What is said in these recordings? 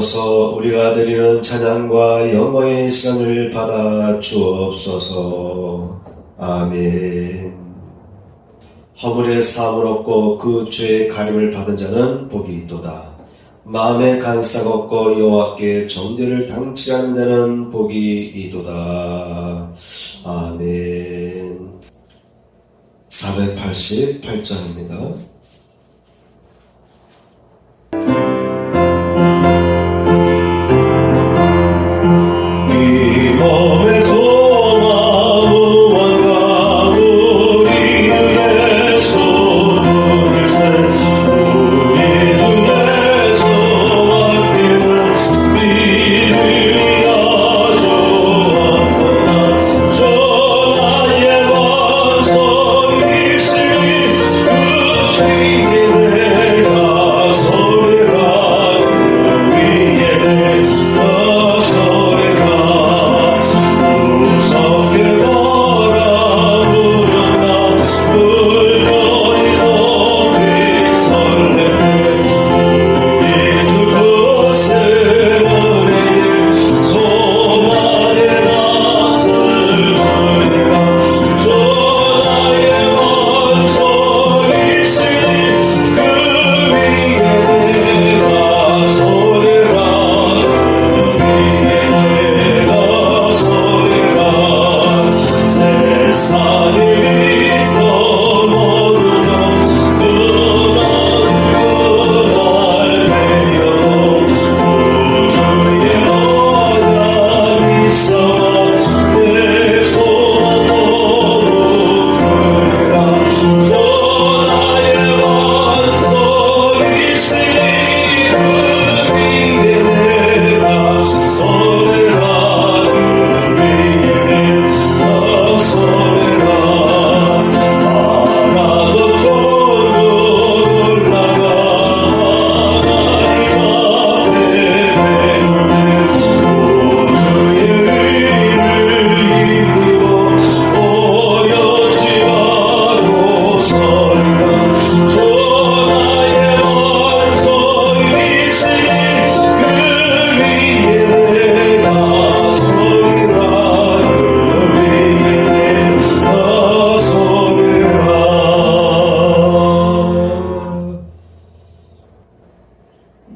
주옵소서. 우리가 드리는 찬양과 영광의 시간을 받아 주옵소서. 아멘. 허물의 사함을 얻고 그 죄의 가림을 받은 자는 복이 있도다. 마음에 간사가 없고 여호와께 정죄를 당치하는 자는 복이 있도다. 아멘. 488장입니다.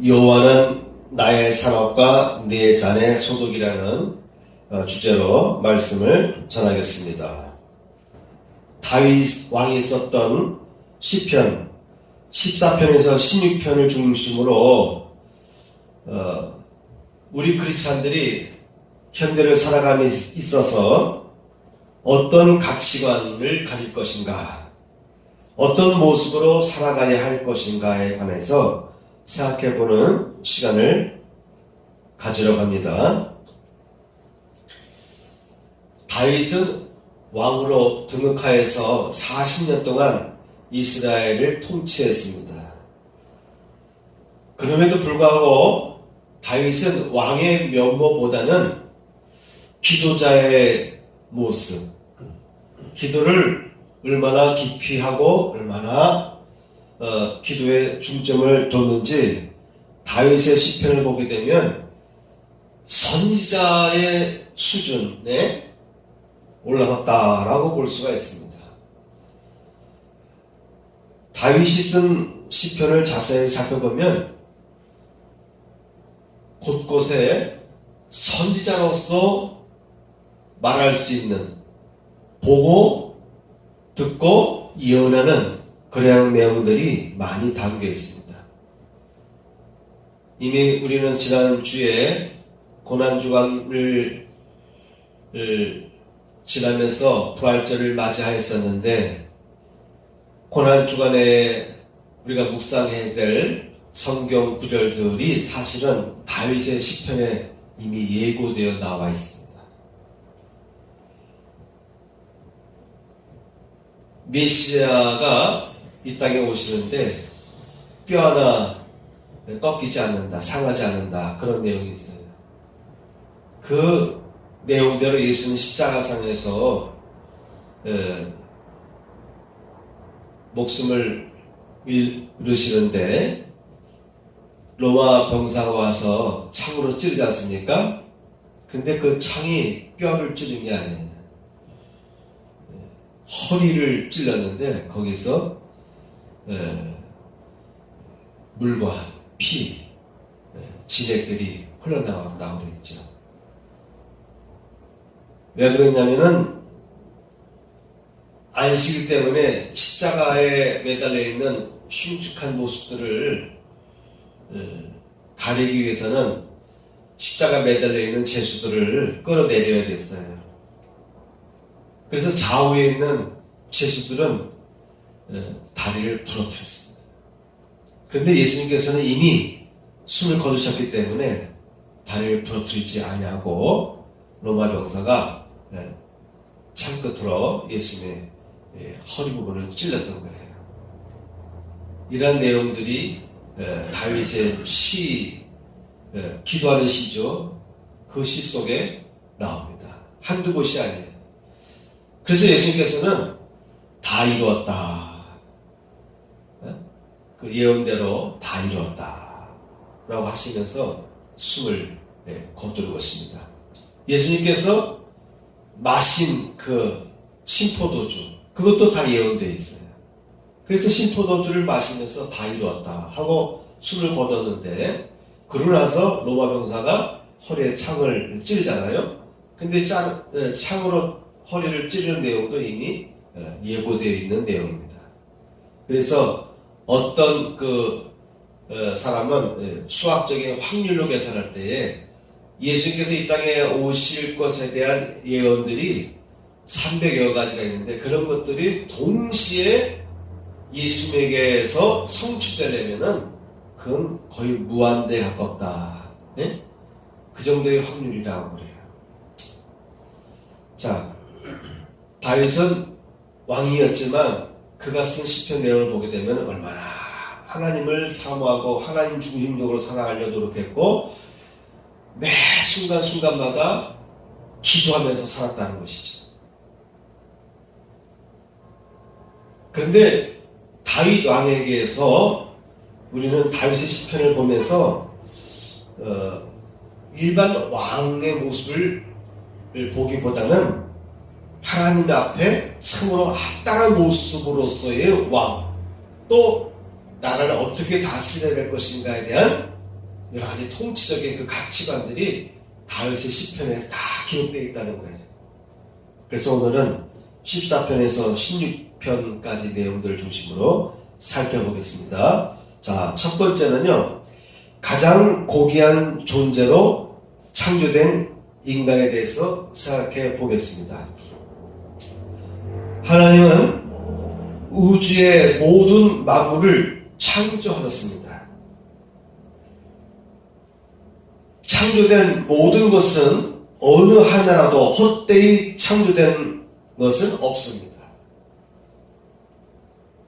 여호와는 나의 산업과 내 잔의 소득이라는 주제로 말씀을 전하겠습니다. 다윗 왕이 썼던 시편 14편에서 16편을 중심으로 우리 크리스찬들이 현대를 살아감에 있어서 어떤 가치관을 가질 것인가, 어떤 모습으로 살아가야 할 것인가에 관해서 생각해보는 시간을 가지러 갑니다. 다윗은 왕으로 등극하여서 40년 동안 이스라엘을 통치했습니다. 그럼에도 불구하고 다윗은 왕의 면모보다는 기도자의 모습, 기도를 얼마나 깊이 하고 얼마나 기도에 중점을 뒀는지 다윗의 시편을 보게 되면 선지자의 수준에 올라섰다라고 볼 수가 있습니다. 다윗이 쓴 시편을 자세히 살펴보면 곳곳에 선지자로서 말할 수 있는, 보고 듣고 예언하는 그러한 내용들이 많이 담겨 있습니다. 이미 우리는 지난주에 고난주간을 지나면서 부활절을 맞이하였었는데, 고난주간에 우리가 묵상해야 될 성경 구절들이 사실은 다윗의 시편에 이미 예고되어 나와 있습니다. 메시아가 이 땅에 오시는데 뼈 하나 꺾이지 않는다, 상하지 않는다, 그런 내용이 있어요. 그 내용대로 예수는 십자가상에서 목숨을 잃으시는데 로마 병사가 와서 창으로 찌르지 않습니까? 근데 그 창이 뼈를 찌른 게 아니에요. 허리를 찔렀는데 거기서 물과 피, 진액들이 흘러나왔다고 되어 있죠. 왜 그랬냐면은 안식 때문에 십자가에 매달려 있는 흉측한 모습들을 가리기 위해서는 십자가 매달려 있는 죄수들을 끌어내려야 됐어요. 그래서 좌우에 있는 죄수들은 다리를 부러뜨렸습니다. 그런데 예수님께서는 이미 숨을 거두셨기 때문에 다리를 부러뜨리지 아니하고 로마 병사가 창 끝으로 예수님의 허리 부분을 찔렀던 거예요. 이러한 내용들이 다윗의 시, 기도하는 시죠. 그 시 속에 나옵니다. 한두 곳이 아니에요. 그래서 예수님께서는 다 이루었다. 그 예언대로 다 이루었다. 라고 하시면서 숨을 거두는 것입니다. 예수님께서 마신 그 신포도주, 그것도 다 예언되어 있어요. 그래서 신포도주를 마시면서 다 이루었다 하고 숨을 거뒀는데, 그러고 나서 로마 병사가 허리에 창을 찌르잖아요. 근데 창으로 허리를 찌르는 내용도 이미 예고되어 있는 내용입니다. 그래서 어떤 사람은 수학적인 확률로 계산할 때에 예수님께서 이 땅에 오실 것에 대한 예언들이 300여 가지가 있는데, 그런 것들이 동시에 예수님에게서 성취되려면은 그건 거의 무한대에 가깝다. 예? 그 정도의 확률이라고 그래요. 자, 다윗은 왕이었지만 그가 쓴 시편 내용을 보게 되면 얼마나 하나님을 사모하고 하나님 중심적으로 살아가려 노력했고 매 순간순간마다 기도하면서 살았다는 것이죠. 그런데 다윗 왕에게서 우리는 다윗의 시편을 보면서 일반 왕의 모습을 보기보다는 하나님 앞에 참으로 합당한 모습으로서의 왕, 또 나라를 어떻게 다스려야 될 것인가에 대한 여러 가지 통치적인 그 가치관들이 다윗의 시편에 다 기록되어 있다는 거예요. 그래서 오늘은 14편에서 16편까지 내용들을 중심으로 살펴보겠습니다. 자, 첫 번째는요, 가장 고귀한 존재로 창조된 인간에 대해서 생각해 보겠습니다. 하나님은 우주의 모든 만물을 창조하셨습니다. 창조된 모든 것은 어느 하나라도 헛되이 창조된 것은 없습니다.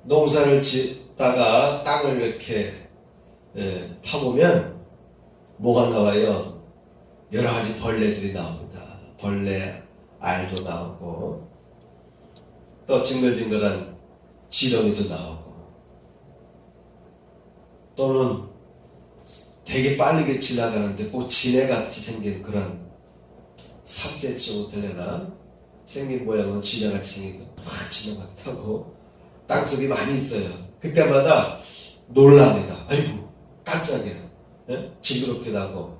농사를 짓다가 땅을 이렇게 파보면 뭐가 나와요? 여러 가지 벌레들이 나옵니다. 벌레 알도 나오고 또 징글징글한 지렁이도 나오고 또는 되게 빠르게 지나가는데 꼭 지네같이 생긴 그런 3cm 되려나 생긴 모양은 지네같이 생긴 거 팍 지나가기도 하고 땅속에 많이 있어요. 그때마다 놀랍니다. 아이고 깜짝이야. 징그럽기도 하고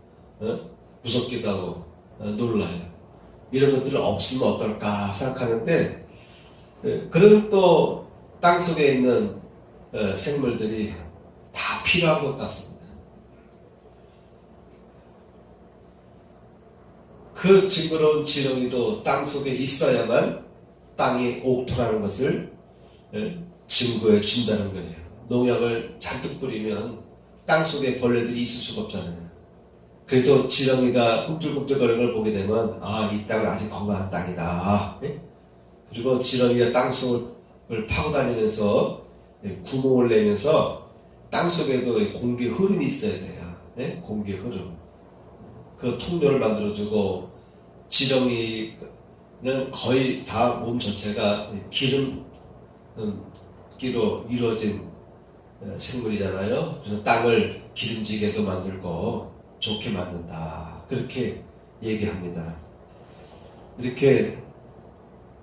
무섭기도 하고 놀라요. 이런 것들은 없으면 어떨까 생각하는데 그런 또 땅속에 있는 생물들이 다 필요한 것 같습니다. 그 징그러운 지렁이도 땅속에 있어야만 땅이 옥토라는 것을 증거해 준다는 거예요. 농약을 잔뜩 뿌리면 땅속에 벌레들이 있을 수가 없잖아요. 그래도 지렁이가 꿈틀꿈틀거리는 걸 보게 되면 이 땅은 아직 건강한 땅이다. 그리고 지렁이가 땅속을 파고 다니면서 구멍을 내면서 땅속에도 공기 흐름이 있어야 돼요. 공기 흐름. 그 통로를 만들어주고 지렁이는 거의 다 몸 전체가 기름기로 이루어진 생물이잖아요. 그래서 땅을 기름지게도 만들고 좋게 만든다. 그렇게 얘기합니다. 이렇게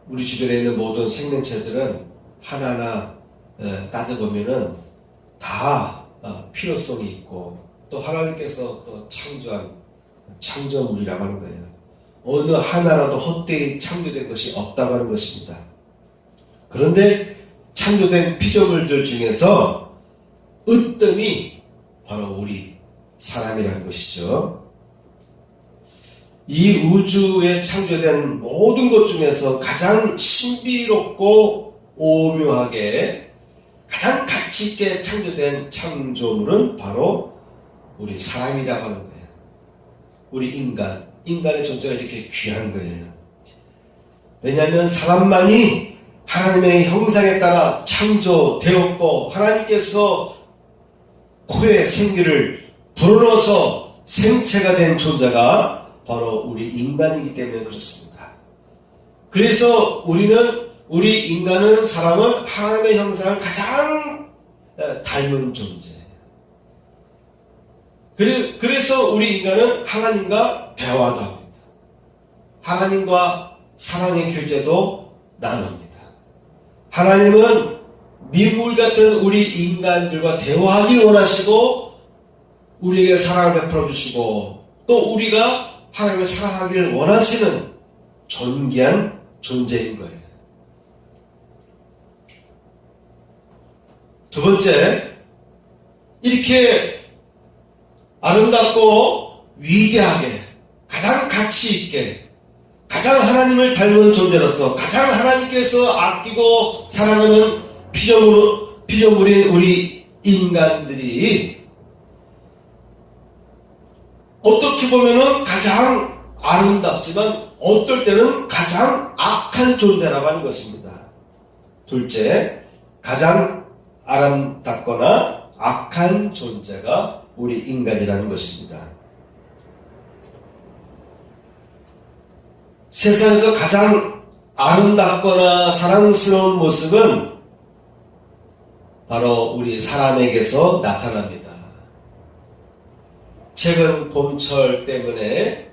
우리 주변에 있는 모든 생명체들은 하나하나 따져보면은 다 필요성이 있고 또 하나님께서 또 창조한 창조물이라고 하는 거예요. 어느 하나라도 헛되이 창조된 것이 없다고 하는 것입니다. 그런데 창조된 피조물들 중에서 으뜸이 바로 우리 사람이라는 것이죠. 이 우주에 창조된 모든 것 중에서 가장 신비롭고 오묘하게 가장 가치 있게 창조된 창조물은 바로 우리 사람이라고 하는 거예요. 우리 인간의 존재가 이렇게 귀한 거예요. 왜냐하면 사람만이 하나님의 형상에 따라 창조되었고 하나님께서 코에 생기를 불어넣어서 생체가 된 존재가 바로 우리 인간이기 때문에 그렇습니다. 그래서 우리 인간은 사람은 하나님의 형상을 가장 닮은 존재예요. 그래서 우리 인간은 하나님과 대화도 합니다. 하나님과 사랑의 교제도 나눕니다. 하나님은 미물 같은 우리 인간들과 대화하기 원하시고 우리에게 사랑을 베풀어 주시고 또 우리가 하나님을 사랑하기를 원하시는 존귀한 존재인 거예요. 두 번째, 이렇게 아름답고 위대하게 가장 가치 있게 가장 하나님을 닮은 존재로서 가장 하나님께서 아끼고 사랑하는 피조물인 우리 인간들이 어떻게 보면은 가장 아름답지만 어떨 때는 가장 악한 존재라고 하는 것입니다. 둘째, 가장 아름답거나 악한 존재가 우리 인간이라는 것입니다. 세상에서 가장 아름답거나 사랑스러운 모습은 바로 우리 사람에게서 나타납니다. 최근 봄철 때문에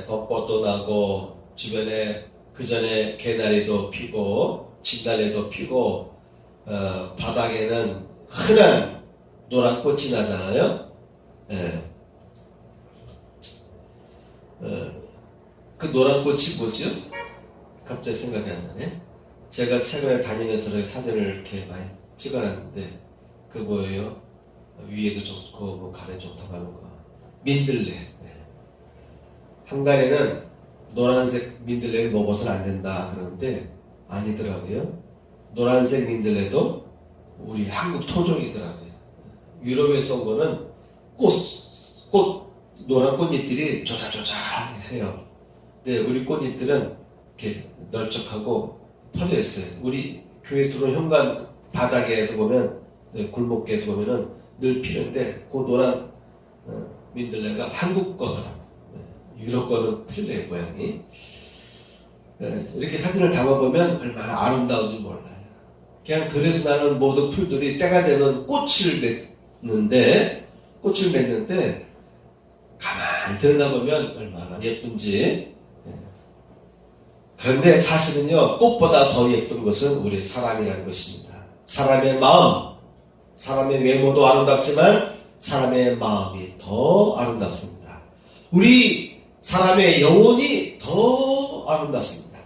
벚꽃도 나고 주변에 그전에 개나리도 피고 진달래도 피고 바닥에는 흔한 노란 꽃이 나잖아요. 그 노란 꽃이 뭐죠? 갑자기 생각이 안 나네. 제가 최근에 다니면서 사진을 이렇게 많이 찍어놨는데 그 뭐예요? 위에도 좋고 뭐 가래 좋다고 하는 거. 민들레. 한간에는 노란색 민들레를 먹어서는 안 된다 그러는데 아니더라고요. 노란색 민들레도 우리 한국 토종이더라고요. 유럽에서 온 거는 노란 꽃잎들이 조잘조잘해요. 근데 우리 꽃잎들은 이렇게 널쩍하고 퍼져 있어요. 우리 교회 들어온 현관 바닥에도 보면 골목길에도 보면은 늘 피는데 그 노란 민들레가 한국 거더라고요. 유럽 거는 틀려요, 모양이. 이렇게 사진을 담아보면 얼마나 아름다운지 몰라요. 그냥 들에서 나는 모든 풀들이 때가 되면 꽃을 맺는데 가만히 들여다보면 얼마나 예쁜지. 그런데 사실은요, 꽃보다 더 예쁜 것은 우리 사람이라는 것입니다. 사람의 마음, 사람의 외모도 아름답지만 사람의 마음이 더 아름답습니다. 우리 사람의 영혼이 더 아름답습니다.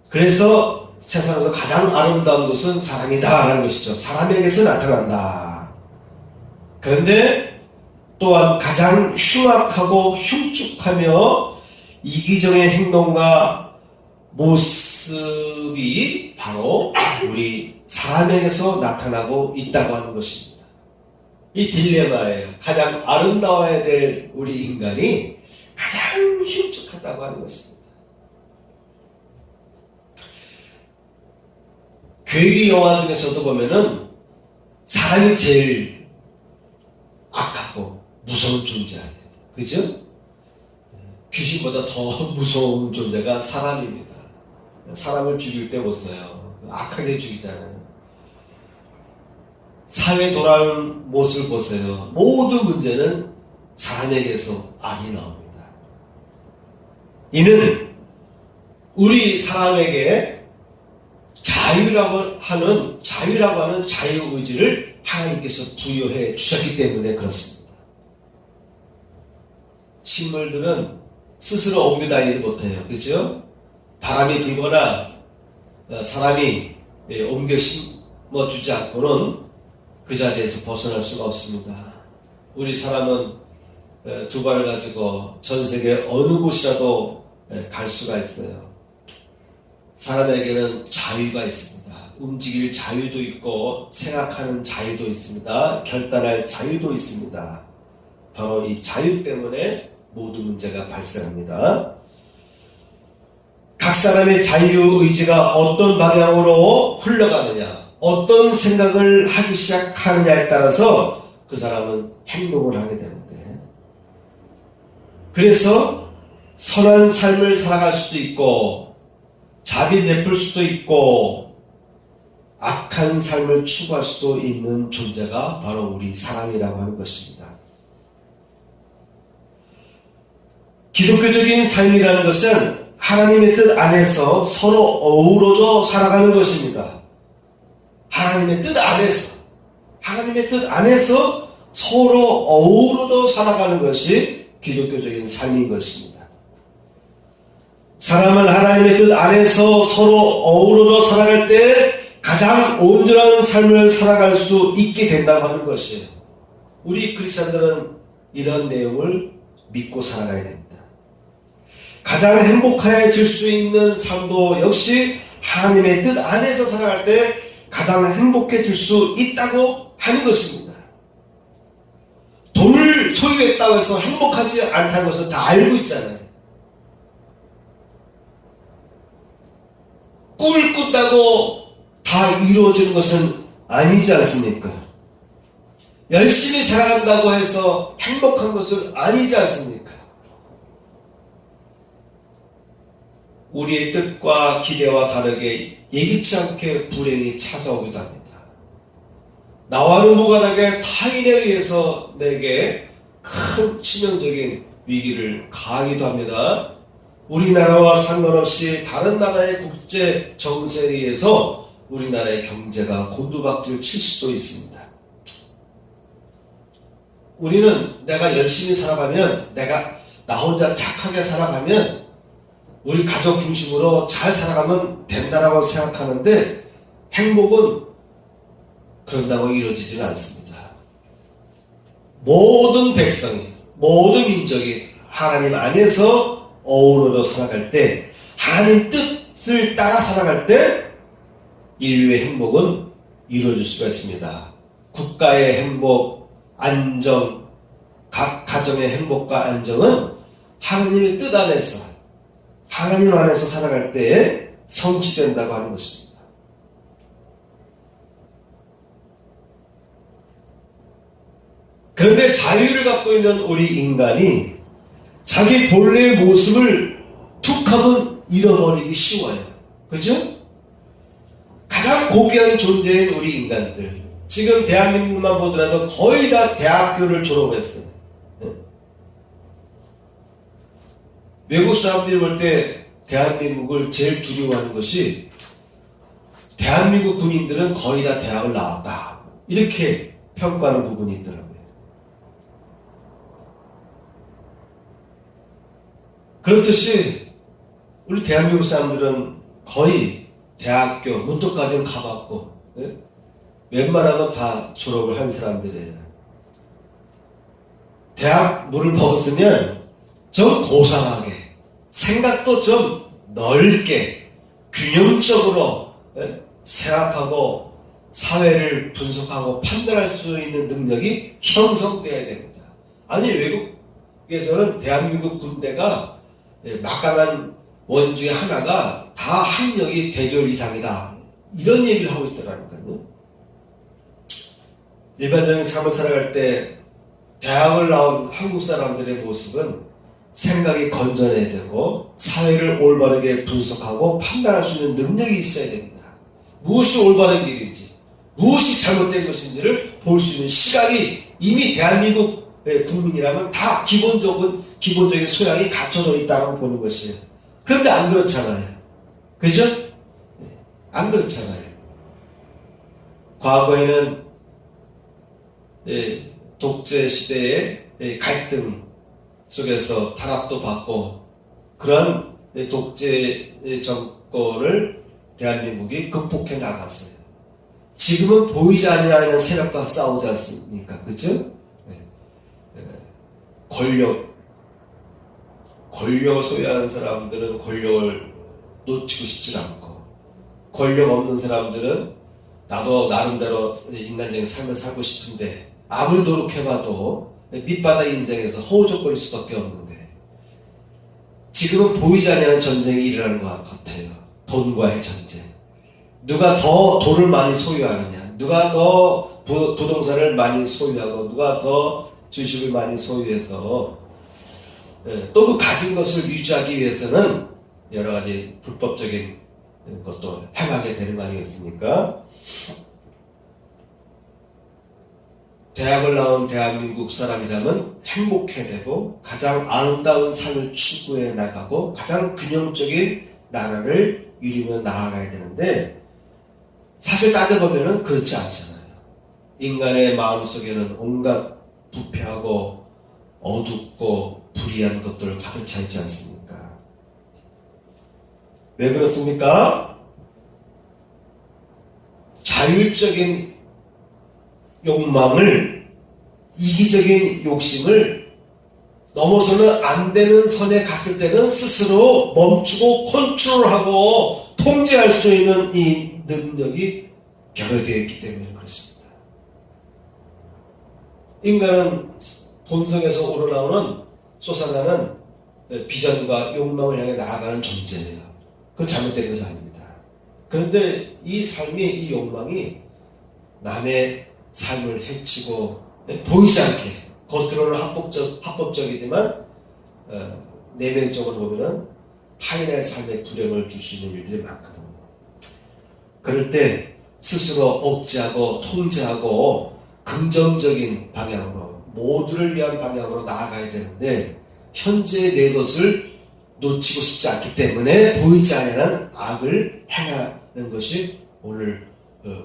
그래서 세상에서 가장 아름다운 것은 사람이다라는 것이죠. 사람에게서 나타난다. 그런데 또한 가장 흉악하고 흉측하며 이기적인 행동과 모습이 바로 우리 사람에게서 나타나고 있다고 하는 것입니다. 이 딜레마예요. 가장 아름다워야 될 우리 인간이 가장 흉측하다고 하는 것입니다. 괴기 영화 중에서도 보면은 사람이 제일 악하고 무서운 존재 아니에요. 그죠? 귀신보다 더 무서운 존재가 사람입니다. 사람을 죽일 때 보세요. 악하게 죽이잖아요. 사회 돌아오는 모습을 보세요. 모든 문제는 사람에게서 악이 나옵니다. 이는 우리 사람에게 자유라고 하는 자유의지를 하나님께서 부여해 주셨기 때문에 그렇습니다. 식물들은 스스로 옮겨 다니지 못해요. 그렇죠? 바람이 불거나 사람이 옮겨 심어주지 않고는 그 자리에서 벗어날 수가 없습니다. 우리 사람은 두 발을 가지고 전 세계 어느 곳이라도 갈 수가 있어요. 사람에게는 자유가 있습니다. 움직일 자유도 있고 생각하는 자유도 있습니다. 결단할 자유도 있습니다. 바로 이 자유 때문에 모든 문제가 발생합니다. 각 사람의 자유의지가 어떤 방향으로 흘러가느냐, 어떤 생각을 하기 시작하느냐에 따라서 그 사람은 행동을 하게 되는데, 그래서 선한 삶을 살아갈 수도 있고 자비 베풀 수도 있고 악한 삶을 추구할 수도 있는 존재가 바로 우리 사람이라고 하는 것입니다. 기독교적인 삶이라는 것은 하나님의 뜻 안에서 서로 어우러져 살아가는 것입니다. 하나님의 뜻 안에서 서로 어우러져 살아가는 것이 기독교적인 삶인 것입니다. 사람은 하나님의 뜻 안에서 서로 어우러져 살아갈 때 가장 온전한 삶을 살아갈 수 있게 된다고 하는 것이에요. 우리 크리스천들은 이런 내용을 믿고 살아가야 됩니다. 가장 행복해질 수 있는 삶도 역시 하나님의 뜻 안에서 살아갈 때 가장 행복해질 수 있다고 하는 것입니다. 돈을 소유했다고 해서 행복하지 않다는 것을 다 알고 있잖아요. 꿈을 꾼다고 다 이루어지는 것은 아니지 않습니까? 열심히 살아간다고 해서 행복한 것은 아니지 않습니까? 우리의 뜻과 기대와 다르게 예기치 않게 불행이 찾아오기도 합니다. 나와는 무관하게 타인에 의해서 내게 큰 치명적인 위기를 가하기도 합니다. 우리나라와 상관없이 다른 나라의 국제 정세에 의해서 우리나라의 경제가 곤두박질 칠 수도 있습니다. 우리는 내가 열심히 살아가면, 나 혼자 착하게 살아가면, 우리 가족 중심으로 잘 살아가면 된다라고 생각하는데 행복은 그런다고 이루어지지는 않습니다. 모든 백성이, 모든 민족이 하나님 안에서 어우러져 살아갈 때, 하나님 뜻을 따라 살아갈 때 인류의 행복은 이루어질 수가 있습니다. 국가의 행복, 안정, 각 가정의 행복과 안정은 하나님의 뜻 안에서, 하나님 안에서 살아갈 때에 성취된다고 하는 것입니다. 그런데 자유를 갖고 있는 우리 인간이 자기 본래의 모습을 툭 하면 잃어버리기 쉬워요. 그죠? 가장 고귀한 존재인 우리 인간들, 지금 대한민국만 보더라도 거의 다 대학교를 졸업했어요. 외국 사람들이 볼 때 대한민국을 제일 두려워하는 것이, 대한민국 군인들은 거의 다 대학을 나왔다, 이렇게 평가하는 부분이 있더라고요. 그렇듯이 우리 대한민국 사람들은 거의 대학교 문턱까지는 가봤고, 웬만하면 다 졸업을 한 사람들이에요. 대학 물을 먹었으면 좀 고상하게, 생각도 좀 넓게, 균형적으로 생각하고 사회를 분석하고 판단할 수 있는 능력이 형성되어야 됩니다. 아니, 외국에서는 대한민국 군대가 막강한 원 중에 하나가 다 학력이 대졸 이상이다, 이런 얘기를 하고 있더라니까요. 일반적인 삶을 살아갈 때 대학을 나온 한국 사람들의 모습은 생각이 건전해야 되고 사회를 올바르게 분석하고 판단할 수 있는 능력이 있어야 됩니다. 무엇이 올바른 길인지, 무엇이 잘못된 것인지를 볼 수 있는 시각이 이미 대한민국의 국민이라면 다 기본적인 소양이 갖춰져 있다고 보는 것이에요. 그런데 안 그렇잖아요. 그죠? 안 그렇잖아요. 과거에는 독재 시대의 갈등 속에서 탄압도 받고 그런 독재 정권을 대한민국이 극복해 나갔어요. 지금은 보이지 아니하는 세력과 싸우지 않습니까? 그죠? 권력을 소유하는 사람들은 권력을 놓치고 싶지 않고, 권력 없는 사람들은 나도 나름대로 인간적인 삶을 살고 싶은데 아무리 노력해봐도 밑바닥 인생에서 허우적거릴 수밖에 없는데, 지금은 보이지 않는 전쟁이 일어나는 것 같아요. 돈과의 전쟁. 누가 더 돈을 많이 소유하느냐, 누가 더 부동산을 많이 소유하고, 누가 더 주식을 많이 소유해서 또 그 가진 것을 유지하기 위해서는 여러 가지 불법적인 것도 행하게 되는 거 아니겠습니까? 대학을 나온 대한민국 사람이라면 행복해야 되고, 가장 아름다운 삶을 추구해 나가고, 가장 균형적인 나라를 이루며 나아가야 되는데, 사실 따져보면 그렇지 않잖아요. 인간의 마음속에는 온갖 부패하고 어둡고 불의한 것들 가득 차 있지 않습니까? 왜 그렇습니까? 자율적인 욕망을, 이기적인 욕심을 넘어서는 안 되는 선에 갔을 때는 스스로 멈추고 컨트롤하고 통제할 수 있는 이 능력이 결여되어 있기 때문에 그렇습니다. 인간은 본성에서 우러나오는 솟아나는 비전과 욕망을 향해 나아가는 존재예요. 그건 잘못된 것이 아닙니다. 그런데 이 삶이, 이 욕망이 남의 삶을 해치고 보이지 않게, 겉으로는 합법적이지만 내면적으로 보면은 타인의 삶에 두려움을 줄 수 있는 일들이 많거든요. 그럴 때 스스로 억제하고 통제하고 긍정적인 방향으로, 모두를 위한 방향으로 나아가야 되는데, 현재 내 것을 놓치고 싶지 않기 때문에 보이지 않는 악을 행하는 것이 오늘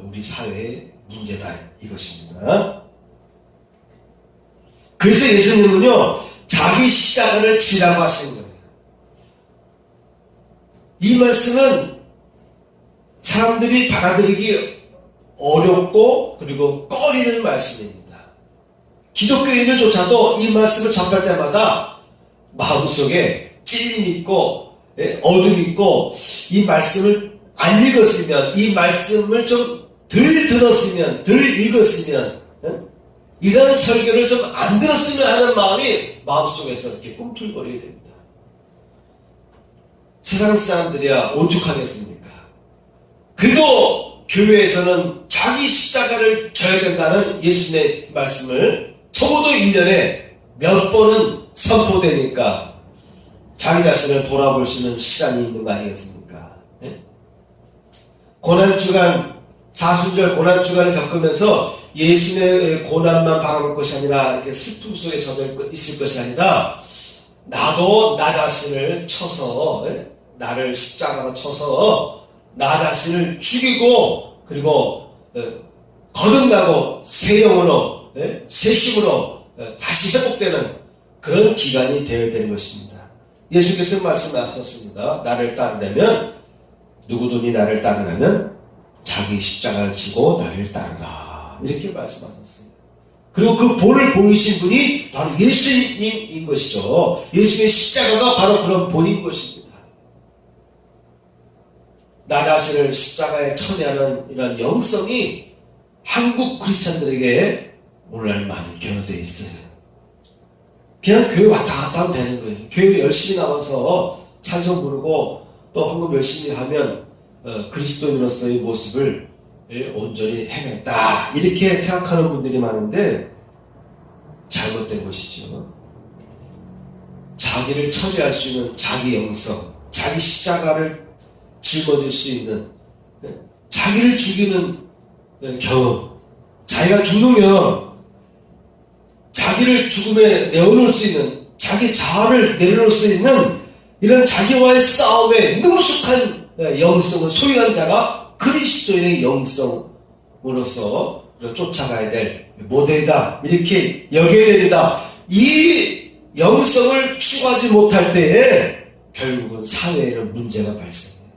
우리 사회의 문제다, 이것입니다. 그래서 예수님은요, 자기 십자가를 지라고 하시는 거예요. 이 말씀은 사람들이 받아들이기 어렵고 그리고 꺼리는 말씀입니다. 기독교인들조차도 이 말씀을 접할 때마다 마음속에 찔림이 있고 어둠이 있고, 이 말씀을 안 읽었으면, 이 말씀을 좀 덜 들었으면, 덜 읽었으면, 이런 설교를 좀 안 들었으면 하는 마음이 마음속에서 이렇게 꿈틀거리게 됩니다. 세상 사람들이야 오죽하겠습니까? 그래도 교회에서는 자기 십자가를 져야 된다는 예수님의 말씀을 적어도 1년에 몇 번은 선포되니까 자기 자신을 돌아볼 수 있는 시간이 있는 거 아니겠습니까? 고난주간, 사순절 고난주간을 겪으면서 예수님의 고난만 바라볼 것이 아니라, 이렇게 슬픔 속에 젖어 있을 것이 아니라, 나도 나 자신을 쳐서, 나를 십자가로 쳐서 나 자신을 죽이고, 그리고 거듭나고 새 영으로, 새 힘으로 다시 회복되는 그런 기간이 되어야 되는 것입니다. 예수께서 말씀하셨습니다. 나를 따르려면, 누구든지 나를 따르려면 자기 십자가를 지고 나를 따르라, 이렇게 말씀하셨어요. 그리고 그 본을 보이신 분이 바로 예수님인 것이죠. 예수님의 십자가가 바로 그런 본인 것입니다. 나 자신을 십자가에 처리하는 이런 영성이 한국 크리스찬들에게 오늘날 많이 결여되어 있어요. 그냥 교회 왔다 갔다 하면 되는 거예요. 교회 열심히 나와서 찬송 부르고 또 헌금 열심히 하면 그리스도인으로서의 모습을 온전히 해냈다, 이렇게 생각하는 분들이 많은데 잘못된 것이죠. 자기를 처리할 수 있는 자기 영성, 자기 십자가를 짊어질 수 있는, 자기를 죽이는 경험, 자기가 죽는 경험, 자기를 죽음에 내어놓을 수 있는, 자기 자아를 내려놓을 수 있는 이런 자기와의 싸움에 능숙한 영성을 소유한 자가 그리스도인의 영성으로서 쫓아가야 될 모델이다, 이렇게 여겨야 된다. 이 영성을 추구하지 못할 때에 결국은 사회에는 문제가 발생해요.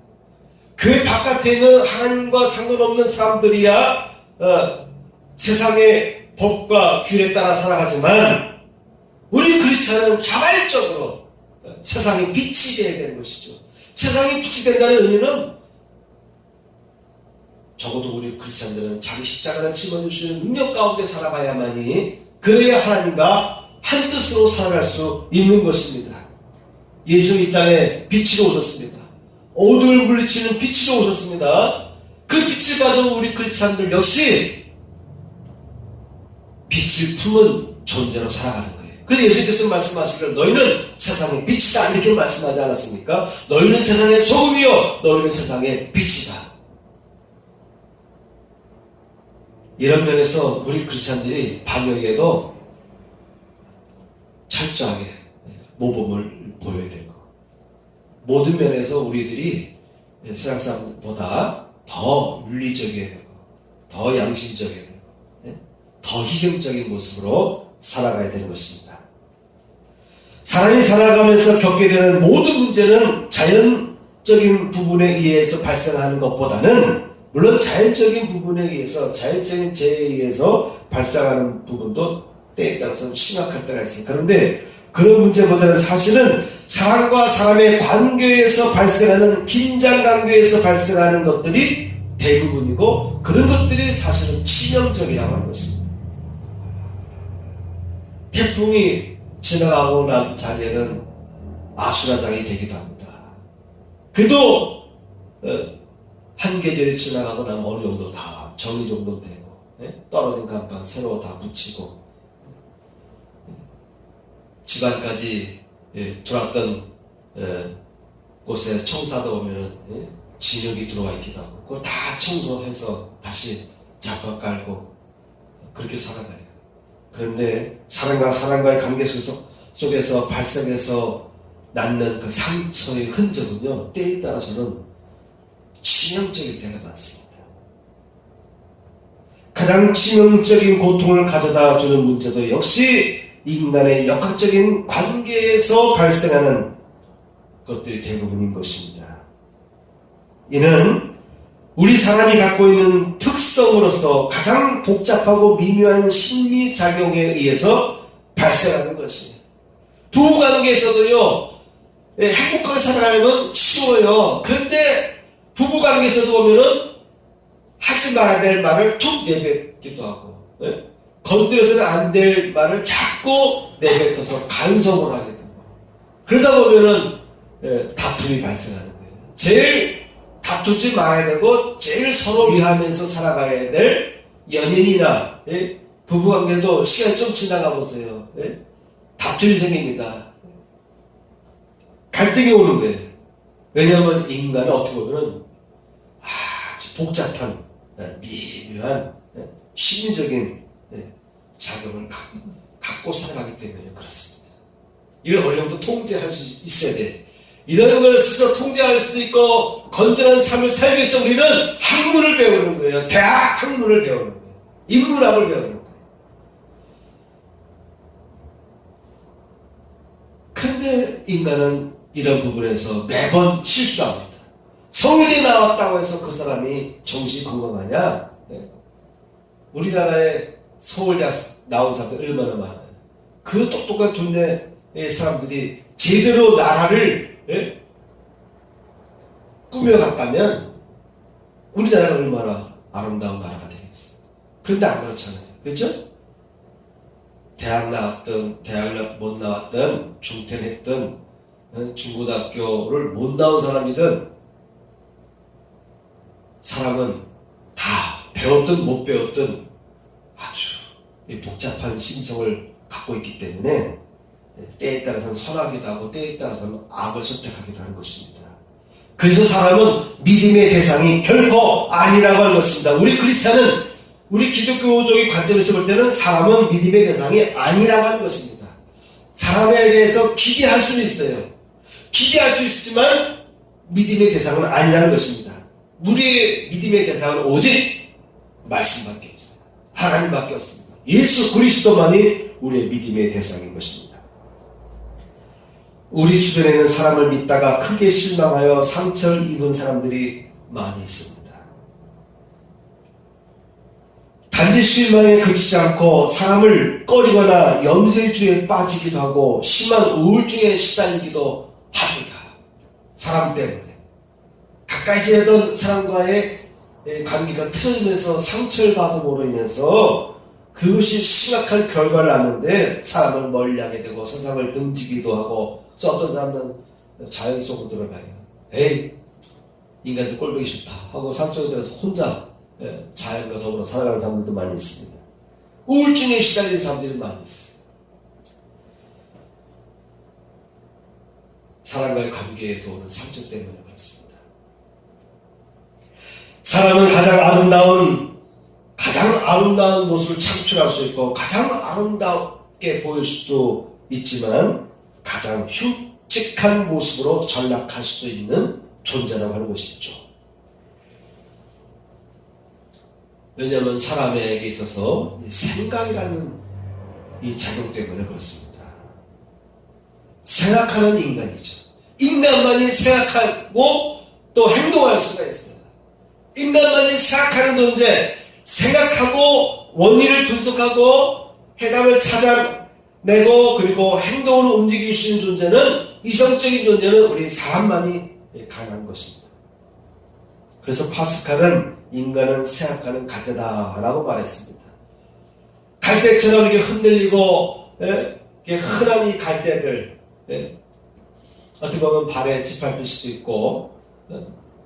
그 바깥에 있는 하나님과 상관없는 사람들이야 세상의 법과 규례에 따라 살아가지만, 우리 크리스찬은 자발적으로 세상에 빛이 되어야 되는 것이죠. 세상에 빛이 된다는 의미는 적어도 우리 크리스찬들은 자기 십자가를 짊어주시는 능력 가운데 살아가야만이, 그래야 하나님과 한 뜻으로 살아갈 수 있는 것입니다. 예수는 이 땅에 빛으로 오셨습니다. 어둠을 물리치는 빛으로 오셨습니다. 그 빛을 받은 우리 크리스찬들 역시 빛을 품은 존재로 살아가는 거예요. 그래서 예수께서 말씀하시기를 너희는 세상의 빛이다, 이렇게 말씀하지 않았습니까? 너희는 세상의 소금이요 너희는 세상의 빛이다. 이런 면에서 우리 크리스찬들이 방역에도 철저하게 모범을 보여야 되고, 모든 면에서 우리들이 세상 사람보다 더 윤리적이어야 되고, 더 양심적이어야 되고, 더 희생적인 모습으로 살아가야 되는 것입니다. 사람이 살아가면서 겪게 되는 모든 문제는 자연적인 부분에 의해서 발생하는 것보다는, 물론 자연적인 부분에 의해서, 자연적인 재해에 의해서 발생하는 부분도 때에 따라서 심각할 때가 있습니다. 그런데 그런 문제보다는 사실은 사람과 사람의 관계에서 발생하는, 긴장 관계에서 발생하는 것들이 대부분이고, 그런 것들이 사실은 치명적이라고 하는 것입니다. 태풍이 지나가고 난 자리에는 아수라장이 되기도 합니다. 그래도 한 계절이 지나가고 나면 어느 정도 다 정리 정도 되고, 떨어진 간판 새로 다 붙이고, 집안까지 들어왔던 곳에 청소하다 보면은 진흙이 들어와 있기도 하고, 그걸 다 청소해서 다시 잡아 깔고 그렇게 살아가요. 그런데 사람과 사람과의 관계 속에서 발생해서 낳는 그 상처의 흔적은요, 때에 따라서는 치명적일 때가 많습니다. 가장 치명적인 고통을 가져다 주는 문제도 역시 인간의 역학적인 관계에서 발생하는 것들이 대부분인 것입니다. 이는 우리 사람이 갖고 있는 특성으로서 가장 복잡하고 미묘한 심리작용에 의해서 발생하는 것이에요. 부부관계에서도요, 행복하게 살아가려면 쉬워요. 그런데 부부관계에서도 보면은 하지 말아야 될 말을 툭 내뱉기도 하고, 건드려서는 안 될 말을 자꾸 내뱉어서 간섭을 하게 되고, 그러다 보면은 다툼이 발생하는 거예요. 제일 다투지 말아야 되고 제일 서로 위하면서 살아가야 될 연인이나 부부관계도 시간이 좀 지나가 보세요. 다툼이 생깁니다. 갈등이 오는 거예요. 왜냐하면 인간은 어떻게 보면 아주 복잡한 미묘한 심리적인 작용을 갖고 살아가기 때문에 그렇습니다. 이걸 어느 정도 통제할 수 있어야 돼. 이런 걸 스스로 통제할 수 있고 건전한 삶을 살기 위해서 우리는 학문을 배우는 거예요. 대학 학문을 배우는 거예요. 인문학을 배우는 거예요. 그런데 인간은 이런 부분에서 매번 실수합니다. 서울대 나왔다고 해서 그 사람이 정신이 건강하냐? 우리나라에 서울대 나온 사람들 얼마나 많아요. 그 똑똑한 동네의 사람들이 제대로 나라를 꾸며갔다면 우리나라가 얼마나 아름다운 나라가 되겠어요. 그런데 안 그렇잖아요. 그렇죠? 대학 나왔든 대학 못 나왔든 중퇴했든 중고등학교를 못 나온 사람이든 사람은 다 배웠든 못 배웠든 아주 복잡한 심성을 갖고 있기 때문에 때에 따라서는 선하기도 하고 때에 따라서는 악을 선택하기도 하는 것입니다. 그래서 사람은 믿음의 대상이 결코 아니라고 하는 것입니다. 우리 크리스찬은 우리 기독교적인 관점에서 볼 때는 사람은 믿음의 대상이 아니라고 하는 것입니다. 사람에 대해서 기대할 수는 있어요. 기대할 수 있지만 믿음의 대상은 아니라는 것입니다. 우리의 믿음의 대상은 오직 말씀밖에 없어요. 하나님밖에 없습니다. 예수 그리스도만이 우리의 믿음의 대상인 것입니다. 우리 주변에는 사람을 믿다가 크게 실망하여 상처를 입은 사람들이 많이 있습니다. 단지 실망에 그치지 않고 사람을 꺼리거나 염세주의에 빠지기도 하고 심한 우울증에 시달리기도 합니다. 사람 때문에. 가까이 지내던 사람과의 관계가 틀어지면서 상처를 받음으로 인해서 그것이 심각한 결과를 낳는데 사람을 멀리하게 되고 세상을 등지기도 하고, 또 어떤 사람은 자연 속으로 들어가요. 에이, 인간들 꼴보기 싫다 하고 산속에 들어서 혼자 자연과 더불어 살아가는 사람들도 많이 있습니다. 우울증에 시달리는 사람들이 많이 있어요. 사람과의 관계에서 오는 상처 때문에 그렇습니다. 사람은 가장 아름다운 모습을 창출할 수 있고 가장 아름답게 보일 수도 있지만 가장 흉측한 모습으로 전락할 수도 있는 존재라고 하는 것이 있죠. 왜냐하면 사람에게 있어서 생각이라는 이 작용 때문에 그렇습니다. 생각하는 인간이죠. 인간만이 생각하고 또 행동할 수가 있어요. 인간만이 생각하는 존재, 생각하고 원인을 분석하고 해답을 찾아내고 그리고 행동으로 움직일 수 있는 존재는, 이성적인 존재는 우리 사람만이 가능한 것입니다. 그래서 파스칼은 인간은 생각하는 갈대다라고 말했습니다. 갈대처럼 이렇게 흔들리고 이렇게 흔한 이 갈대들, 어떻게 보면 발에 짓밟힐 수도 있고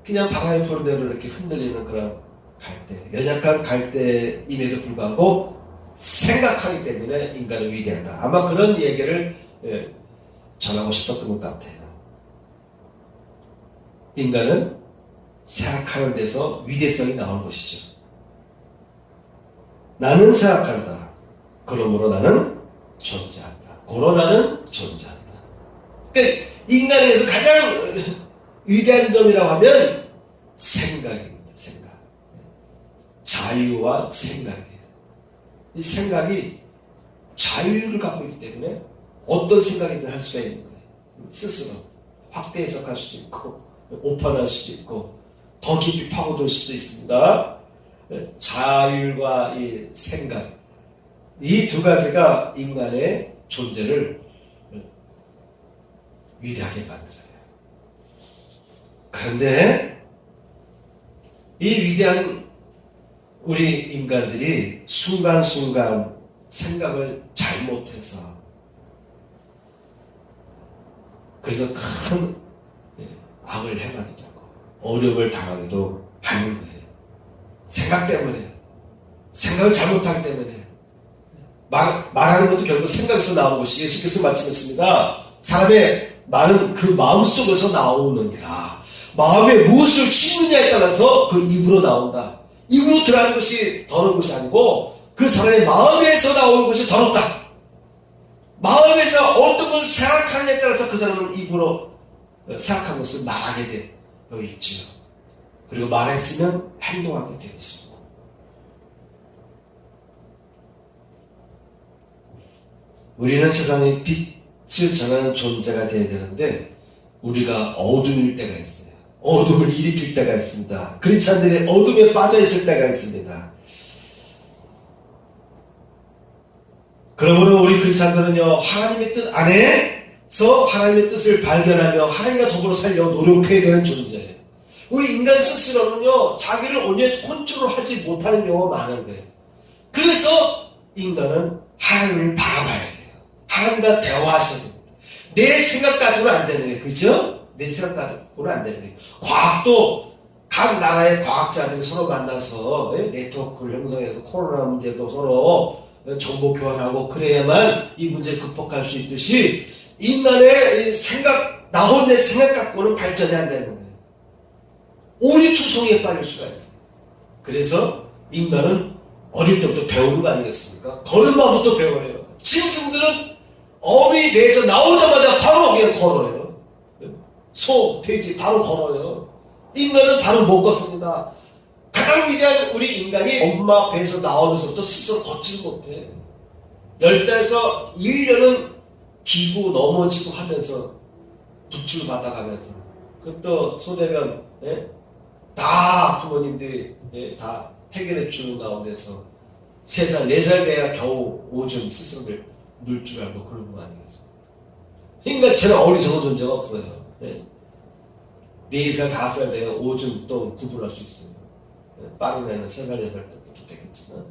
그냥 바람이 부는 대로 이렇게 흔들리는 그런 갈대, 연약한 갈대임에도 불구하고 생각하기 때문에 인간은 위대하다. 아마 그런 얘기를 전하고 싶었던 것 같아요. 인간은 생각하는 데서 위대성이 나온 것이죠. 나는 생각한다. 그러므로 나는 존재한다. 고로 나는 존재한다. 그러니까 인간에서 가장 위대한 점이라고 하면 생각입니다. 생각. 자유와 생각이에요. 이 생각이 자유를 갖고 있기 때문에 어떤 생각이든 할 수가 있는 거예요. 스스로 확대 해석할 수도 있고 오판할 수도 있고 더 깊이 파고들 수도 있습니다. 자율과 이 생각, 이 두 가지가 인간의 존재를 위대하게 만들어요. 그런데 이 위대한 우리 인간들이 순간순간 생각을 잘못해서 그래서 큰 악을 행하기도 하고 어려움을 당하기도 하는 거예요. 생각 때문에, 생각을 잘못하기 때문에. 말하는 것도 결국 생각에서 나온 것이 예수께서 말씀했습니다. 사람의 말은 그 마음속에서 나오느니라. 마음에 무엇을 심느냐에 따라서 그 입으로 나온다. 입으로 들어가는 것이 더러운 것이 아니고 그 사람의 마음에서 나오는 것이 더럽다. 마음에서 어떤 것을 생각하느냐에 따라서 그 사람은 입으로 생각한 것을 말하게 되어 있죠. 그리고 말했으면 행동하게 되어 있습니다. 우리는 세상에 빛을 전하는 존재가 되어야 되는데 우리가 어둠일 때가 있어요. 어둠을 일으킬 때가 있습니다. 크리스찬들이 어둠에 빠져 있을 때가 있습니다. 그러므로 우리 크리스찬들은요, 하나님의 뜻 안에서 하나님의 뜻을 발견하며 하나님과 더불어 살려 노력해야 되는 존재예요. 우리 인간 스스로는요, 자기를 온전히 컨트롤하지 못하는 경우가 많은 거예요. 그래서 인간은 하나님을 바라봐야 돼요. 하나님과 대화하셔야 됩니다. 내 생각 가지고는 안 되는 거예요. 그죠? 내 생각 가지고는 안 되는 거예요. 과학도 각 나라의 과학자들이 서로 만나서 네트워크를 형성해서 코로나 문제도 서로 정보 교환하고 그래야만 이 문제를 극복할 수 있듯이 인간의 생각, 나 혼자 생각 갖고는 발전이 안 되는 거예요. 오리투성이에 빠질 수가 있어요. 그래서 인간은 어릴 때부터 배우는 거 아니겠습니까? 걸음마부터 배워요. 짐승들은 어미 배에서 나오자마자 바로 그냥 걸어요. 소, 돼지 바로 걸어요. 인간은 바로 못 걷습니다. 가장 위대한 우리 인간이 엄마 배에서 나오면서부터 스스로 걷지를 못해. 10달에서 1년은 기고 넘어지고 하면서 붓줄 받아가면서 그것도 소대변 다 부모님들이 다 해결해 주는 가운데서 3살, 4살 돼야 겨우 오줌 스스로 물 줄 알고 그런 거 아니겠습니까? 인간처럼 어리석은 존재가 없어요. 4살, 5살 돼야 오줌 또 구분할 수 있어요. 빠른 애는 3살, 4살 때부터 되겠지만.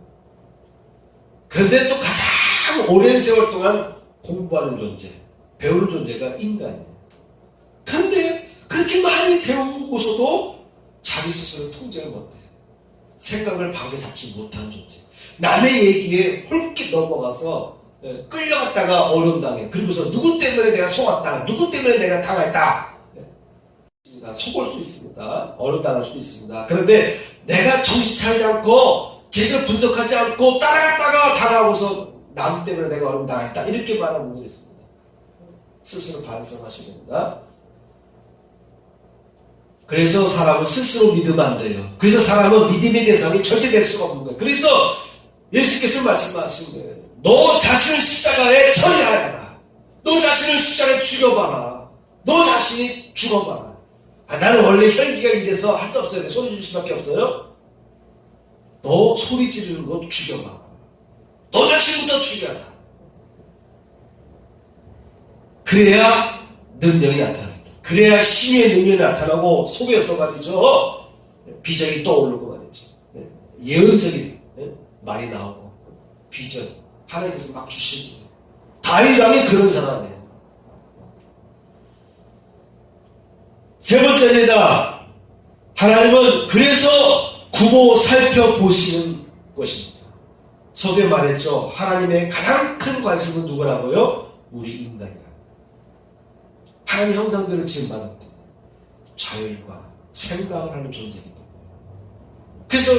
그런데 또 가장 오랜 세월 동안 공부하는 존재, 배우는 존재가 인간이에요. 그런데 그렇게 많이 배우고서도 자기 스스로 통제를 못해. 생각을 바로 잡지 못하는 존재. 남의 얘기에 홀깃 넘어가서 끌려갔다가 어려움당해. 그리고서 누구 때문에 내가 속았다. 누구 때문에 내가 당했다. 속을 수 있습니다. 어려움당할 수도 있습니다. 그런데 내가 정신 차리지 않고 제대로 분석하지 않고 따라갔다가 당하고서 남 때문에 내가 어려움당했다. 이렇게 말하는 분들이 있습니다. 스스로 반성하셔야 됩니다. 그래서 사람은 스스로 믿으면 안 돼요. 그래서 사람은 믿음의 대상이 절대 될 수가 없는 거예요. 그래서 예수께서 말씀하신 거예요. 너 자신을 십자가에 처리하여라. 너 자신을 십자가에 죽여봐라. 너 자신이 죽어봐라. 나는 원래 혈기가 이래서 할 수 없어요. 소리 지를 수밖에 없어요. 너 소리 지르는 거 죽여봐. 너 자신부터 죽여라. 그래야 능력이 나타납니다. 그래야 신의 능력이 나타나고 속에서 말이죠. 비전이 떠오르고 말이죠. 예언적인 말이 나오고 비전 하나님께서 막 주시는 거예요. 다윗 왕이 그런 사람이에요. 세 번째입니다. 하나님은 그래서 구보 살펴보시는 것입니다. 서두에 말했죠. 하나님의 가장 큰 관심은 누구라고요? 우리 인간이라. 하나님 형상대로 지음받았거든요. 자율과 생각을 하는 존재이기 때문에. 그래서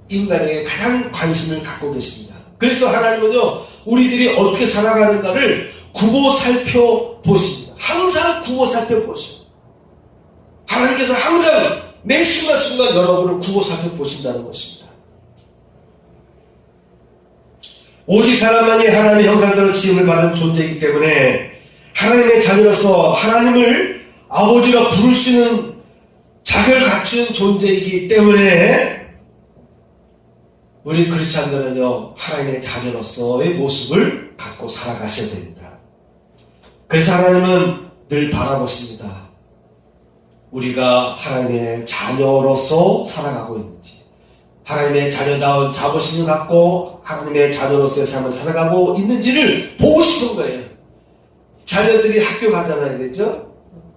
인간에게 가장 관심을 갖고 계십니다. 그래서 하나님은요, 우리들이 어떻게 살아가는가를 구보 살펴보십니다. 항상 구보 살펴보셔요. 하나님께서 항상 매 순간순간 여러분을 구보 살펴보신다는 것입니다. 오직 사람만이 하나님의 형상대로 지음을 받은 존재이기 때문에 하나님의 자녀로서 하나님을 아버지가 부를 수 있는 자격을 갖춘 존재이기 때문에 우리 크리스찬들은요, 하나님의 자녀로서의 모습을 갖고 살아가셔야 됩니다. 그래서 하나님은 늘 바라보십니다. 우리가 하나님의 자녀로서 살아가고 있는지, 하나님의 자녀다운 자부심을 갖고 하나님의 자녀로서의 삶을 살아가고 있는지를 보고 싶은 거예요. 자녀들이 학교 가잖아요, 그렇죠?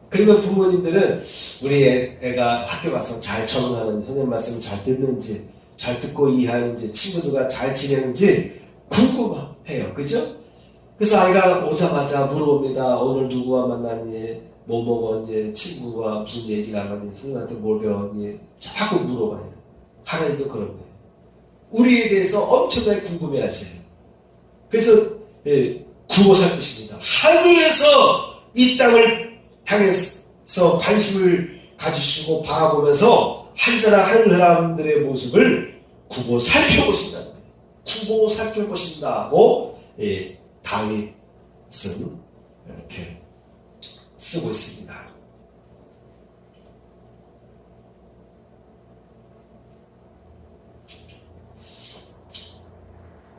그러면 부모님들은 우리 애가 학교 가서 잘 적응하는지, 선생님 말씀을 잘 듣는지, 잘 듣고 이해하는지, 친구들과 잘 지내는지 궁금해요. 그죠? 그래서 아이가 오자마자 물어봅니다. 오늘 누구와 만났니? 뭐 먹었니? 친구가 무슨 얘기를 하니? 선생님한테 뭘 배웠니? 자꾸 물어봐요. 하나님도 그런 거예요. 우리에 대해서 엄청나게 궁금해하세요. 그래서 구보 살피십니다. 하늘에서 이 땅을 향해서 관심을 가지시고 바라보면서 한 사람들의 모습을 구보 살펴보신다는 거예요. 구보 살펴보신다고 다윗은 이렇게 쓰고 있습니다.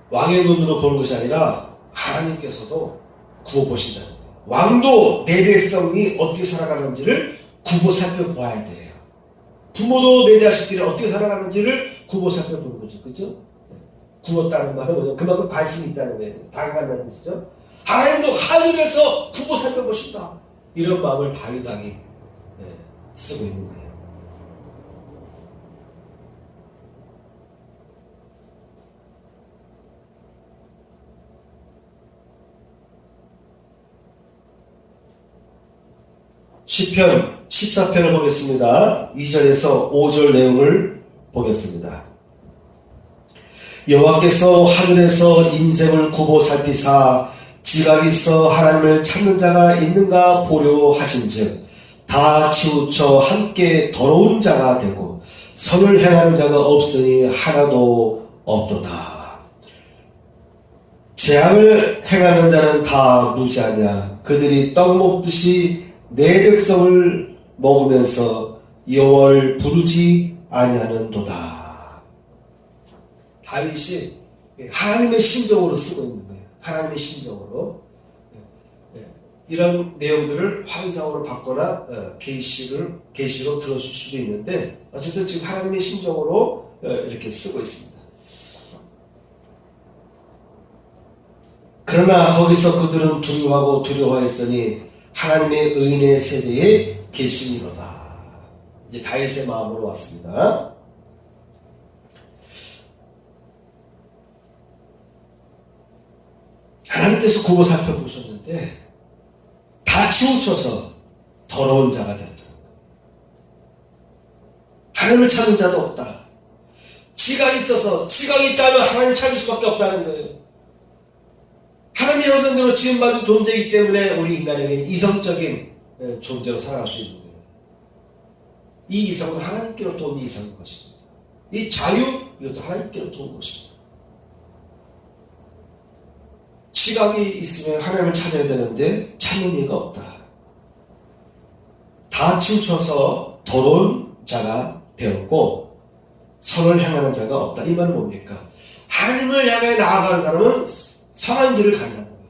왕의 눈으로 보는 것이 아니라 하나님께서도 구보 보신다는 거예요. 왕도 내 백성이 어떻게 살아가는지를 구보 살펴봐야 돼요. 부모도 내 자식들이 어떻게 살아가는지를 구보 살펴보는 거죠. 그죠? 구웠다는 말은 뭐냐? 그만큼 관심이 있다는 거예요. 다가간다는 뜻이죠. 하나님도 하늘에서 구보 살펴보신다. 이런 마음을 다윗 왕이 쓰고 있는 거예요. 시편 14편을 보겠습니다. 2절에서 5절 내용을 보겠습니다. 여호와께서 하늘에서 인생을 굽어 살피사 지각이 있어 하나님을 찾는 자가 있는가 보려 하신즉 다 치우쳐 함께 더러운 자가 되고 선을 행하는 자가 없으니 하나도 없도다. 재앙을 행하는 자는 다 무지하냐. 그들이 떡 먹듯이 내 백성을 먹으면서 여호와를 부르지 아니하는도다. 다윗이 하나님의 심정으로 쓰고 있는 거예요. 하나님의 심정으로. 이런 내용들을 환상으로 받거나 계시로 들어줄 수도 있는데 어쨌든 지금 하나님의 심정으로 이렇게 쓰고 있습니다. 그러나 거기서 그들은 두려워하였으니 하나님의 의인의 세대에 계시니로다. 이제 다윗의 마음으로 왔습니다. 하나님께서 굽어 살펴보셨는데 다 치우쳐서 더러운 자가 되었다. 하나님을 찾는 자도 없다. 지각이 있어서 지각이 있다면 하나님 찾을 수밖에 없다는 거예요. 하나님의 형상대로 지음받은 존재이기 때문에 우리 인간에게 이성적인 존재로 살아갈 수 있는 거예요. 이 이성은 하나님께로부터 온 이성인 것입니다. 이 자유, 이것도 하나님께로부터 온 것입니다. 지각이 있으면 하나님을 찾아야 되는데 찾는 이가 없다. 다 치우쳐서 더러운 자가 되었고 선을 행하는 자가 없다. 이 말은 뭡니까? 하나님을 향해 나아가는 사람은 선한 길을 간다는 거예요.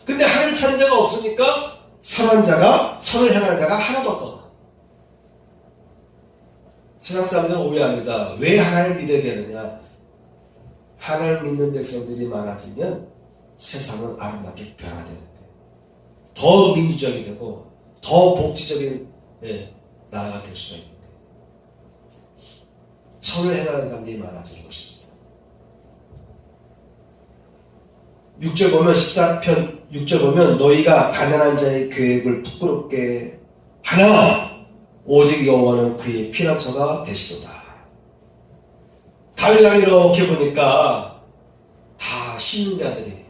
근데 하나님을 찾는 자가 없으니까 선을 행하는 자가 하나도 없다. 세상 사람들은 오해합니다. 왜 하나님을 믿어야 되느냐? 하나님을 믿는 백성들이 많아지면 세상은 아름답게 변화되는 거예요. 더 민주적이 되고 더 복지적인 나라가 될 수가 있는 거예요. 선을 행하는 사람들이 많아지는 것입니다. 6절 보면 14편 6절 보면 너희가 가난한 자의 계획을 부끄럽게 하나 오직 여호와는 그의 피난처가 되시도다. 다윗왕 이렇게 보니까 다 신자들이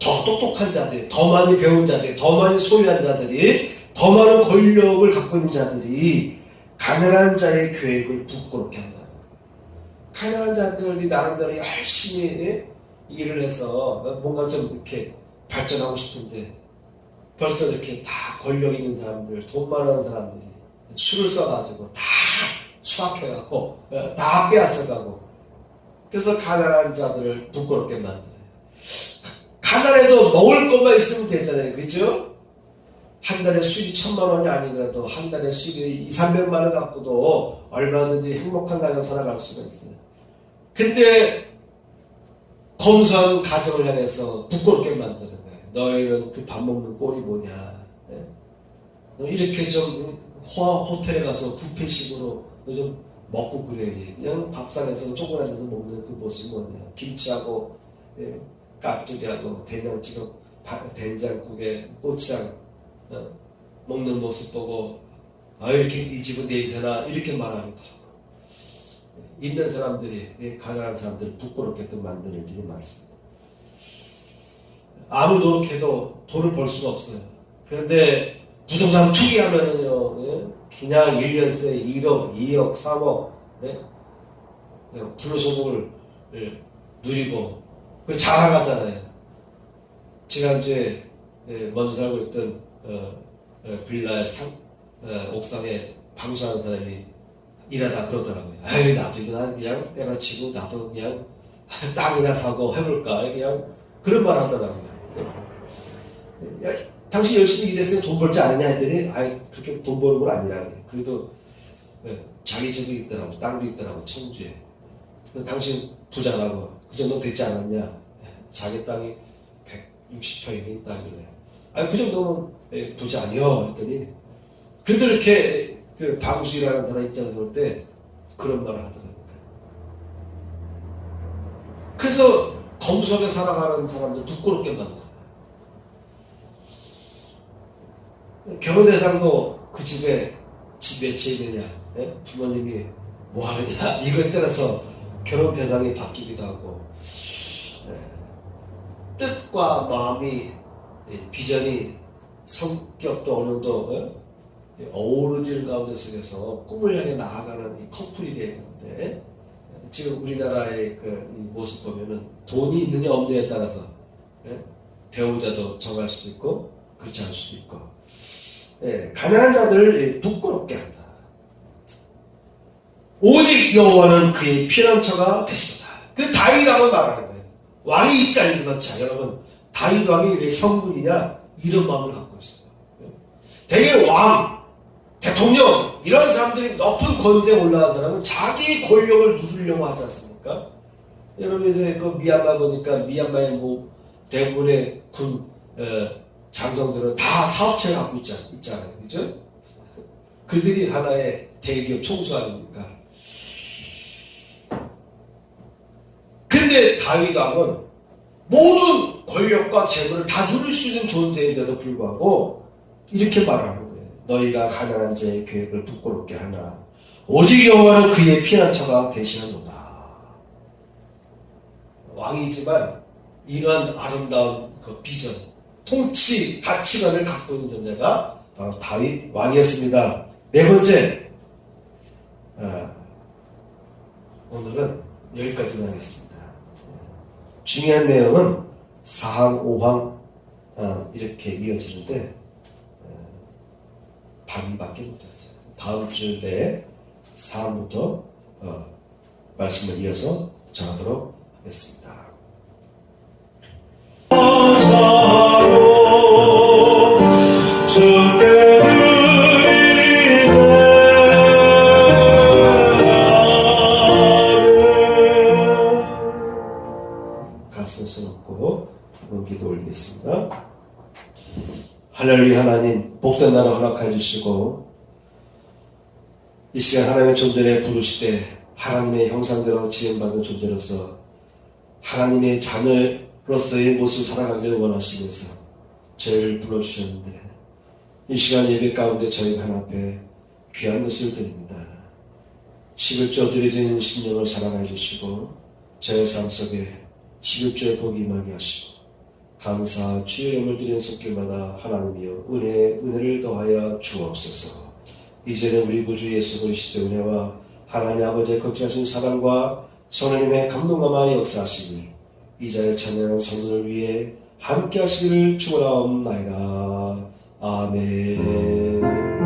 더 똑똑한 자들이, 더 많이 배운 자들이, 더 많이 소유한 자들이, 더 많은 권력을 갖고 있는 자들이 가난한 자의 계획을 부끄럽게 한다. 가난한 자들이 나름대로 열심히 일을 해서 뭔가 좀 이렇게 발전하고 싶은데 벌써 이렇게 다 권력 있는 사람들, 돈 많은 사람들이 술을 써가지고 다 수확해가고 다 빼앗아가고 그래서 가난한 자들을 부끄럽게 만들어요. 가난해도 먹을 것만 있으면 되잖아요. 그죠? 한 달에 수입이 1,000만 원이 아니더라도 한 달에 수입이 200~300만 원 갖고도 얼마든지 행복한 가정 살아갈 수가 있어요. 근데 검소한 가정을 향해서 부끄럽게 만드는 거예요. 너희는 그 밥 먹는 꼴이 뭐냐. 이렇게 좀 호텔에 가서 뷔페식으로 좀 먹고 그래야지. 그냥 밥상에서 쪼그라져서 먹는 그 모습이 뭐냐. 김치하고 깍두기하고 된장찌개, 된장국에 고추장 먹는 모습 보고 이렇게 이 집은 냄새나 이렇게 말하기도 하고 있는 사람들이 가난한 사람들을 부끄럽게 또 만드는 일이 많습니다. 아무 노력해도 돈을 벌 수가 없어요. 그런데 부동산 투기하면은요 그냥 1년 새 1억, 2억, 3억 그냥 불로소득을 누리고 잘 나가잖아요. 지난주에 먼저 살고 있던 빌라의 옥상에 방수하는 사람이 일하다 그러더라고요. 나도 이거 그냥 때려치고 나도 그냥 땅이나 사고 해볼까 그냥 그런 말 하더라고요. 당신 열심히 일했으면 돈 벌지 않느냐 했더니 그렇게 돈 버는 건 아니라 그래도 자기 집이 있더라고. 땅도 있더라고. 청주에. 그래서 당신 부자라고 그 정도 되지 않았냐. 자기 땅이 160평이 땅이래. 그 정도면 부자 아니요 했더니 그래도 이렇게 그 방수일하는 사람 입장에서 볼 때 그런 말을 하더라고요. 그래서 검소하게 살아가는 사람들 부끄럽게 만들어요. 결혼 대상도 그 집에 집 몇 채 있느냐, 부모님이 뭐 하느냐 이거에 따라서 결혼 대상이 바뀌기도 하고, 뜻과 마음이, 비전이, 성격도 어느 정도 어우러지는 가운데 속에서 꿈을 향해 나아가는 이 커플이 되어 있는데, 지금 우리나라의 그 모습 보면은 돈이 있느냐 없느냐에 따라서 배우자도 정할 수도 있고 그렇지 않을 수도 있고, 가난한 자들을 부끄럽게 한다. 오직 여호와는 그의 피난처가 되시도다. 그 다윗 왕을 말하는 거예요. 왕의 입장이지만, 자 여러분, 다윗 왕이 왜 성군이냐, 이런 마음을 갖고 있어요. 대개 왕, 대통령, 이런 사람들이 높은 권세에 올라간 사람은 자기 권력을 누리려고 하지 않습니까? 여러분 이제 그 미얀마 보니까 미얀마의 뭐 대부분의 군 장성들은 다 사업체를 갖고 있잖아요. 그죠? 그들이 하나의 대기업 총수 아닙니까? 근데 다윗 왕은 모든 권력과 재물을 다 누릴 수 있는 존재인데도 불구하고 이렇게 말하는 거예요. 너희가 가난한 자의 계획을 부끄럽게 하나 오직 여호와는 그의 피난처가 되시는도다. 왕이지만 이러한 아름다운 그 비전, 통치 가치관을 갖고 있는 존재가 바로 다윗 왕이었습니다. 네 번째, 오늘은 여기까지만 하겠습니다. 중요한 내용은 4항, 5항 이렇게 이어지는데 반밖에 못했어요. 다음 주에 4항부터 말씀을 이어서 전하도록 하겠습니다. 가슴을 써놓고 기도 올리겠습니다. 할렐루야. 하나님, 복된 나라 허락해 주시고 이 시간 하나님의 존재를 부르시되 하나님의 형상대로 지음받은 존재로서 하나님의 자녀로서의 모습을 살아가기를 원하시면서 저희를 불러주셨는데 이 시간 예배 가운데 저희가 하나님 앞에 귀한 것을 드립니다. 11조 드려지는 심령을 사랑해 주시고 저의 삶 속에 11조의 복이 임하게 하시고 감사 주의 이름을 드리는 손길마다 하나님이여 은혜를 더하여 주옵소서. 이제는 우리 구주 예수 그리스도의 은혜와 하나님 아버지의 거룩하신 사랑과 성령님의 감동감화 역사하시니 이자의 찬양한 성도를 위해 함께 하시기를 축원하옵나이다. 아멘.